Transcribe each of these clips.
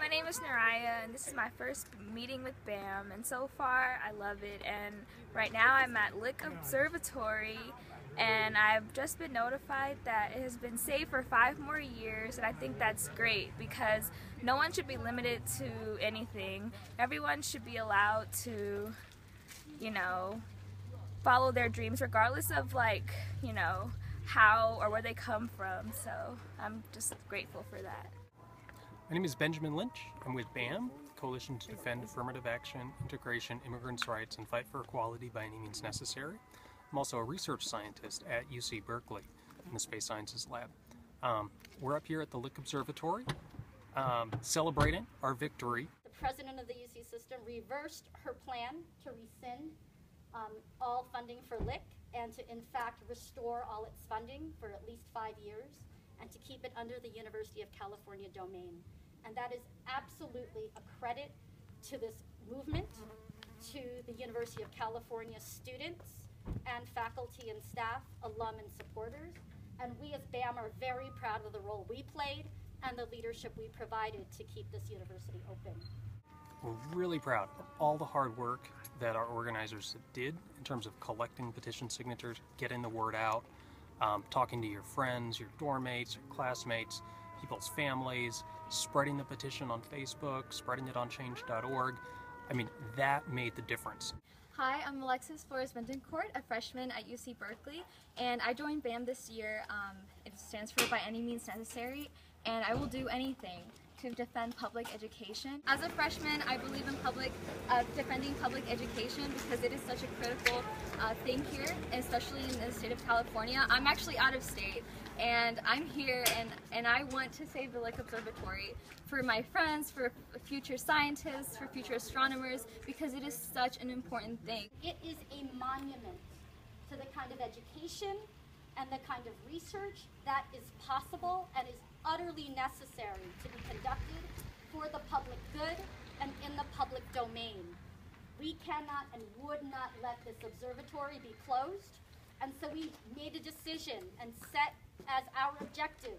my name is Naraya, and this is my first meeting with BAM, and so far I love it. And right now I'm at Lick Observatory, and I've just been notified that it has been saved for 5 more years, and I think that's great because no one should be limited to anything. Everyone should be allowed to, follow their dreams regardless of how or where they come from. So I'm just grateful for that. My name is Benjamin Lynch. I'm with BAMN, Coalition to Defend Affirmative Action, Integration, Immigrants Rights and Fight for Equality by Any Means Necessary. I'm also a research scientist at UC Berkeley in the Space Sciences Lab. We're up here at the Lick Observatory celebrating our victory. The president of the UC system reversed her plan to rescind all funding for Lick and to in fact restore all its funding for at least 5 years and to keep it under the University of California domain. And that is absolutely a credit to this movement, to the University of California students and faculty and staff, alum and supporters. And we as BAM are very proud of the role we played and the leadership we provided to keep this university open. We're really proud of all the hard work that our organizers did in terms of collecting petition signatures, getting the word out, talking to your friends, your dorm mates, your classmates, people's families, spreading the petition on Facebook, spreading it on change.org. I mean, that made the difference. Hi, I'm Alexis Flores-Bentoncourt, a freshman at UC Berkeley, and I joined BAM this year. It stands for By Any Means Necessary, and I will do anything to defend public education. As a freshman, I believe in defending public education because it is such a critical thing here, especially in the state of California. I'm actually out of state, and I'm here, and I want to save the Lick Observatory for my friends, for future scientists, for future astronomers, because it is such an important thing. It is a monument to the kind of education and the kind of research that is possible and is utterly necessary to be conducted for the public good and in the public domain. We cannot and would not let this observatory be closed, and so we made a decision and set as our objective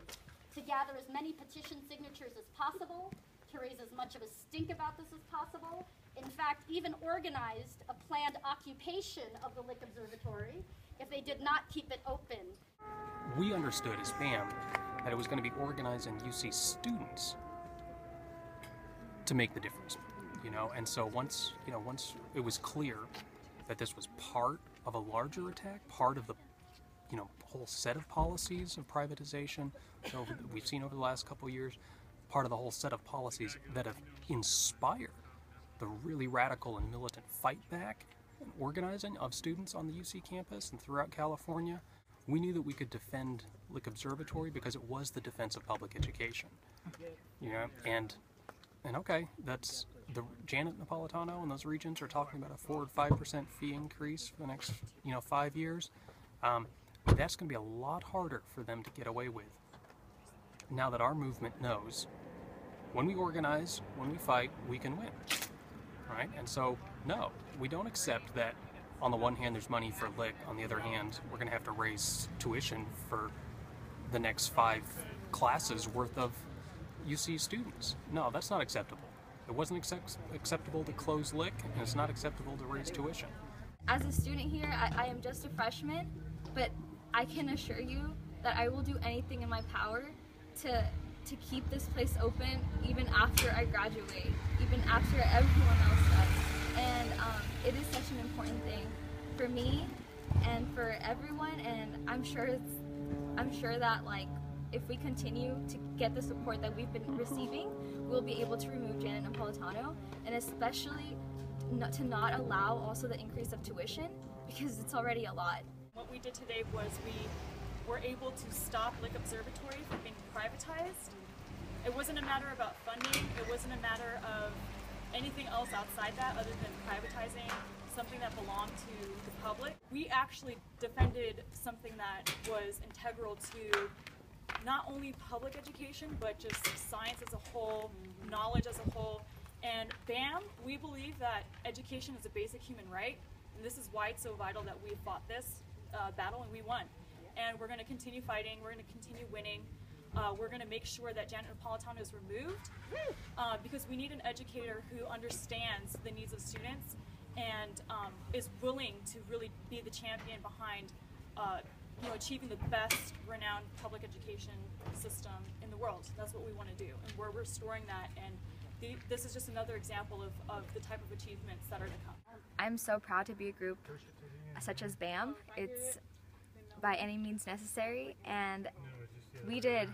to gather as many petition signatures as possible, to raise as much of a stink about this as possible, in fact even organized a planned occupation of the Lick Observatory if they did not keep it open. We understood as BAM that it was going to be organizing UC students to make the difference, and so once it was clear that this was part of a larger attack, part of the whole set of policies of privatization that we've seen over the last couple of years, part of the whole set of policies that have inspired the really radical and militant fight back and organizing of students on the UC campus and throughout California, we knew that we could defend Lick Observatory because it was the defense of public education. And okay, that's Janet Napolitano and those regents are talking about a 4 or 5% fee increase for the next 5 years. That's going to be a lot harder for them to get away with. Now that our movement knows, when we organize, when we fight, we can win, right? And so, no, we don't accept that on the one hand there's money for Lick, on the other hand we're going to have to raise tuition for the next 5 classes worth of UC students. No, that's not acceptable. It wasn't acceptable to close Lick, and it's not acceptable to raise tuition. As a student here, I am just a freshman, but I can assure you that I will do anything in my power to keep this place open even after I graduate, even after everyone else does. And it is such an important thing for me and for everyone, and I'm sure that if we continue to get the support that we've been receiving, we'll be able to remove Janet Napolitano, and especially to not allow also the increase of tuition, because it's already a lot. What we did today was we were able to stop Lick Observatory from being privatized. It wasn't a matter about funding, it wasn't a matter of anything else outside that other than privatizing something that belonged to the public. We actually defended something that was integral to not only public education, but just science as a whole, knowledge as a whole. And BAM, we believe that education is a basic human right, and this is why it's so vital that we fought this battle and we won. And we're going to continue fighting, we're going to continue winning. We're going to make sure that Janet Napolitano is removed because we need an educator who understands the needs of students and is willing to really be the champion behind achieving the best renowned public education system in the world. That's what we want to do, and we're restoring that, and this is just another example of the type of achievements that are to come. I'm so proud to be a group such as BAM. It's by any means necessary, and we did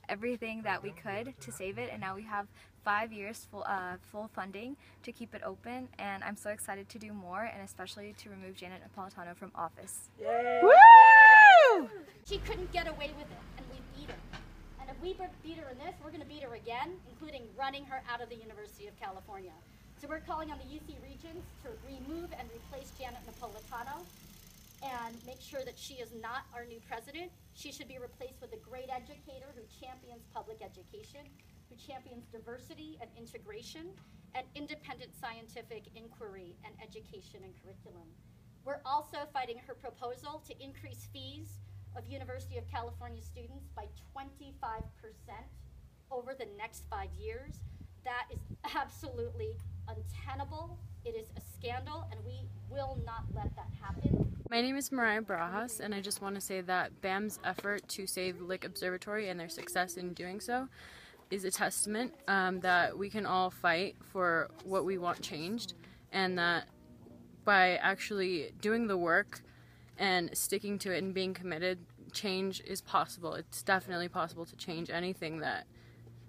everything that we could to save it, and now we have 5 years full funding to keep it open, and I'm so excited to do more, and especially to remove Janet Napolitano from office. Yay. Woo! She couldn't get away with it, and we beat her. And if we beat her in this, we're going to beat her again, including running her out of the University of California. So we're calling on the UC Regents to remove and replace Janet Napolitano and make sure that she is not our new president. She should be replaced with a great educator who champions public education, who champions diversity and integration, and independent scientific inquiry and education and curriculum. We're also fighting her proposal to increase fees of University of California students by 25% over the next 5 years. That is absolutely untenable. It is a scandal, and we will not let that happen. My name is Mariah Barajas, and I just want to say that BAM's effort to save Lick Observatory and their success in doing so is a testament that we can all fight for what we want changed, and that by actually doing the work and sticking to it and being committed, change is possible. It's definitely possible to change anything that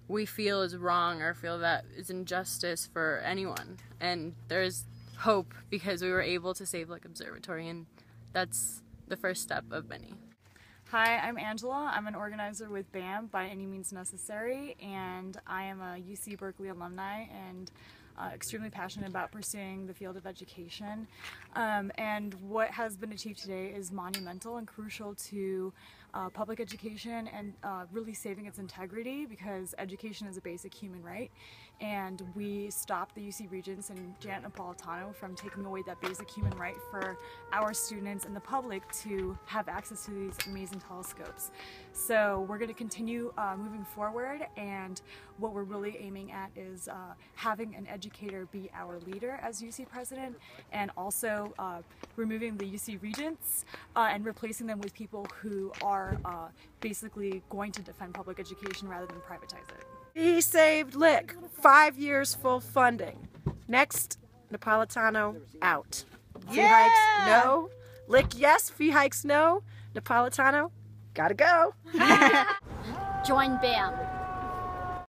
we feel is wrong or feel that is injustice for anyone. And there's hope because we were able to save Lick Observatory, and that's the first step of many. Hi, I'm Angela. I'm an organizer with BAM, By Any Means Necessary, and I am a UC Berkeley alumni and extremely passionate about pursuing the field of education. And what has been achieved today is monumental and crucial to public education and really saving its integrity, because education is a basic human right. And we stopped the UC Regents and Janet Napolitano from taking away that basic human right for our students and the public to have access to these amazing telescopes. So we're going to continue moving forward, and what we're really aiming at is having an educator be our leader as UC president, and also removing the UC Regents and replacing them with people who are basically going to defend public education rather than privatize it. He saved Lick. 5 years full funding. Next, Napolitano out. Fee hikes, no. Lick, yes. Fee hikes, no. Napolitano, gotta go. Join BAM.